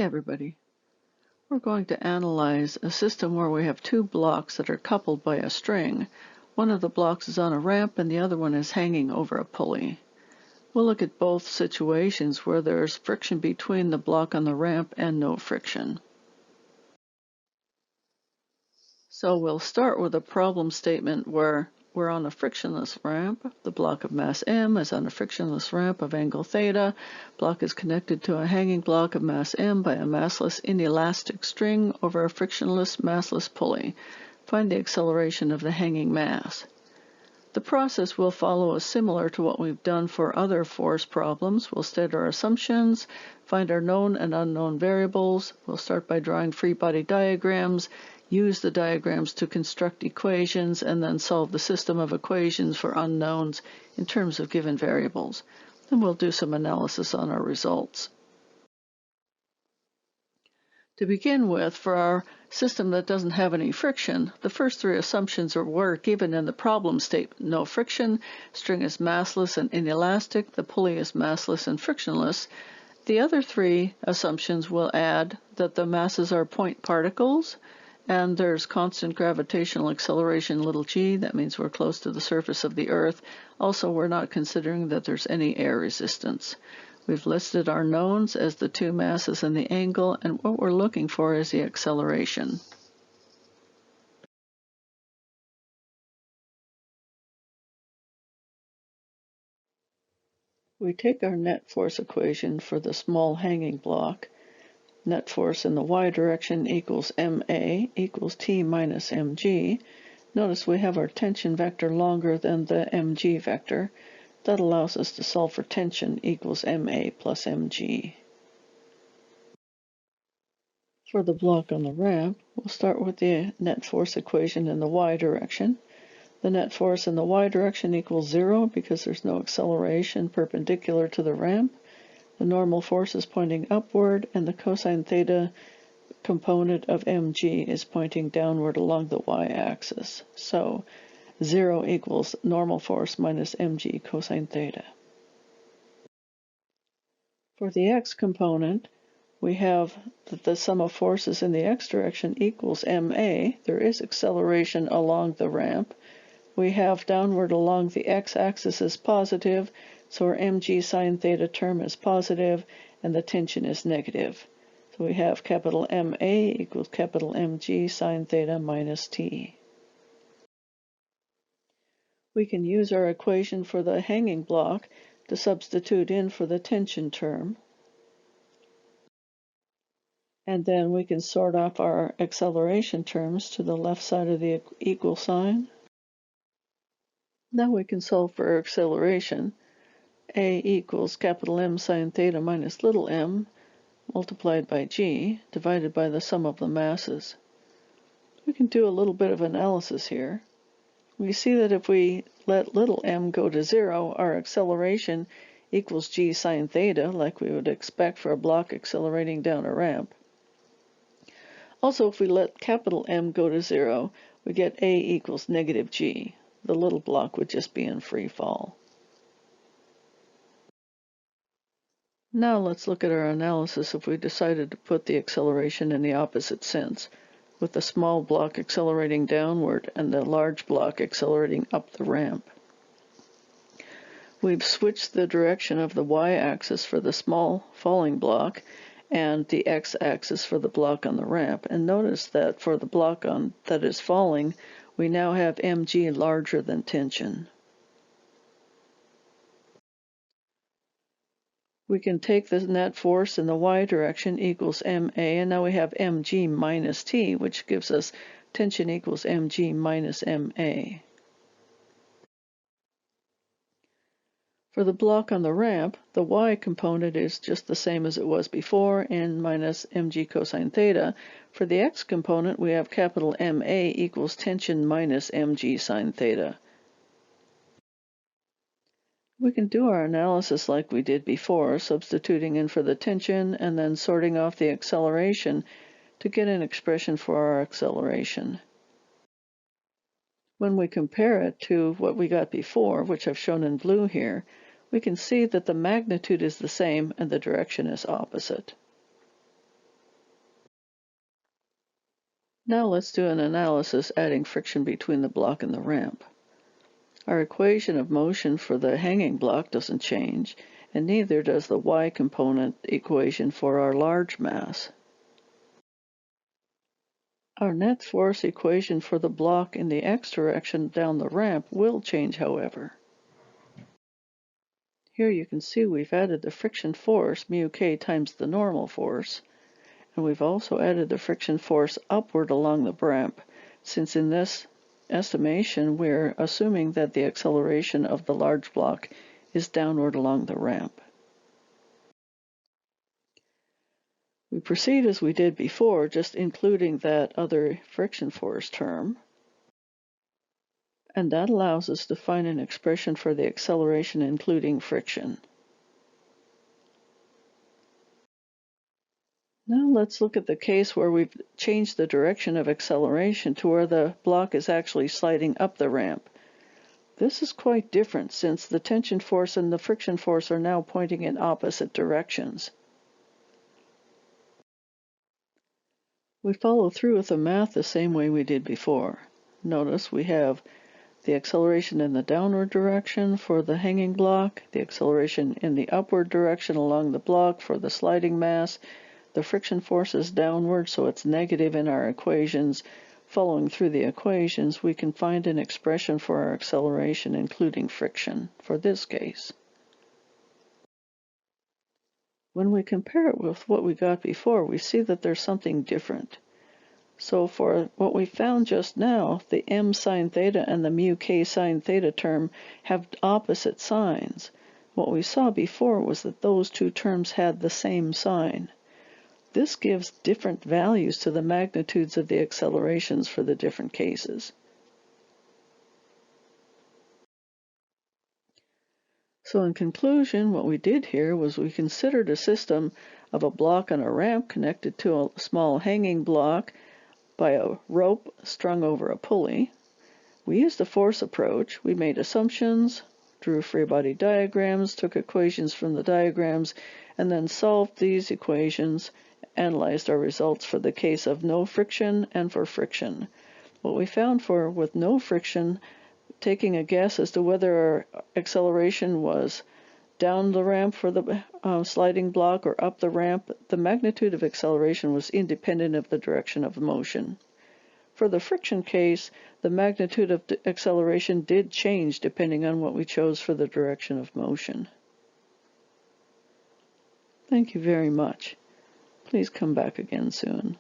Hey everybody, we're going to analyze a system where we have two blocks that are coupled by a string. One of the blocks is on a ramp and the other one is hanging over a pulley. We'll look at both situations where there's friction between the block on the ramp and no friction. So we'll start with a problem statement where we're on a frictionless ramp. The block of mass m is on a frictionless ramp of angle theta. Block is connected to a hanging block of mass m by a massless inelastic string over a frictionless massless pulley. Find the acceleration of the hanging mass. The process we'll follow is similar to what we've done for other force problems. We'll state our assumptions, find our known and unknown variables. We'll start by drawing free body diagrams, use the diagrams to construct equations, and then solve the system of equations for unknowns in terms of given variables. Then we'll do some analysis on our results. To begin with, for our system that doesn't have any friction, the first three assumptions were given in the problem statement. No friction, string is massless and inelastic, the pulley is massless and frictionless. The other three assumptions will add that the masses are point particles, and there's constant gravitational acceleration little g. That means we're close to the surface of the Earth. Also, we're not considering that there's any air resistance. We've listed our knowns as the two masses and the angle, and what we're looking for is the acceleration. We take our net force equation for the small hanging block. Net force in the y direction equals ma equals t minus mg. Notice we have our tension vector longer than the mg vector. That allows us to solve for tension equals ma plus mg. For the block on the ramp, we'll start with the net force equation in the y direction. The net force in the y direction equals 0 because there's no acceleration perpendicular to the ramp. The normal force is pointing upward, and the cosine theta component of mg is pointing downward along the y-axis. So 0 equals normal force minus mg cosine theta. For the x component, we have that the sum of forces in the x direction equals ma. There is acceleration along the ramp. We have downward along the x-axis is positive, so our mg sine theta term is positive, and the tension is negative. So we have capital Ma equals capital Mg sine theta minus T. We can use our equation for the hanging block to substitute in for the tension term. And then we can sort off our acceleration terms to the left side of the equal sign. Now we can solve for our acceleration. A equals capital M sine theta minus little m multiplied by g divided by the sum of the masses. We can do a little bit of analysis here. We see that if we let little m go to 0, our acceleration equals g sine theta, like we would expect for a block accelerating down a ramp. Also, if we let capital M go to 0, we get a equals negative g. The little block would just be in free fall. Now let's look at our analysis if we decided to put the acceleration in the opposite sense, with the small block accelerating downward and the large block accelerating up the ramp. We've switched the direction of the y-axis for the small falling block and the x-axis for the block on the ramp. And notice that for the block that is falling, we now have mg larger than tension. We can take the net force in the y direction equals ma, and now we have mg minus t, which gives us tension equals mg minus ma. For the block on the ramp, the y component is just the same as it was before, n minus mg cosine theta. For the x component, we have capital Ma equals tension minus mg sine theta. We can do our analysis like we did before, substituting in for the tension and then sorting off the acceleration to get an expression for our acceleration. When we compare it to what we got before, which I've shown in blue here, we can see that the magnitude is the same and the direction is opposite. Now let's do an analysis adding friction between the block and the ramp. Our equation of motion for the hanging block doesn't change, and neither does the y component equation for our large mass. Our net force equation for the block in the x direction down the ramp will change, however. Here you can see we've added the friction force, mu k times the normal force, and we've also added the friction force upward along the ramp, since in this estimation we're assuming that the acceleration of the large block is downward along the ramp. We proceed as we did before, just including that other friction force term. And that allows us to find an expression for the acceleration including friction. Now let's look at the case where we've changed the direction of acceleration to where the block is actually sliding up the ramp. This is quite different since the tension force and the friction force are now pointing in opposite directions. We follow through with the math the same way we did before. Notice we have the acceleration in the downward direction for the hanging block, the acceleration in the upward direction along the block for the sliding mass. The friction force is downward, so it's negative in our equations. Following through the equations, we can find an expression for our acceleration, including friction, for this case. When we compare it with what we got before, we see that there's something different. So for what we found just now, the m sine theta and the mu k sine theta term have opposite signs. What we saw before was that those two terms had the same sign. This gives different values to the magnitudes of the accelerations for the different cases. So in conclusion, what we did here was we considered a system of a block on a ramp connected to a small hanging block by a rope strung over a pulley. We used the force approach. We made assumptions, drew free body diagrams, took equations from the diagrams, and then solved these equations, analyzed our results for the case of no friction and for friction. What we found for with no friction, taking a guess as to whether our acceleration was down the ramp for the sliding block or up the ramp, the magnitude of acceleration was independent of the direction of motion. For the friction case, the magnitude of acceleration did change depending on what we chose for the direction of motion. Thank you very much. Please come back again soon.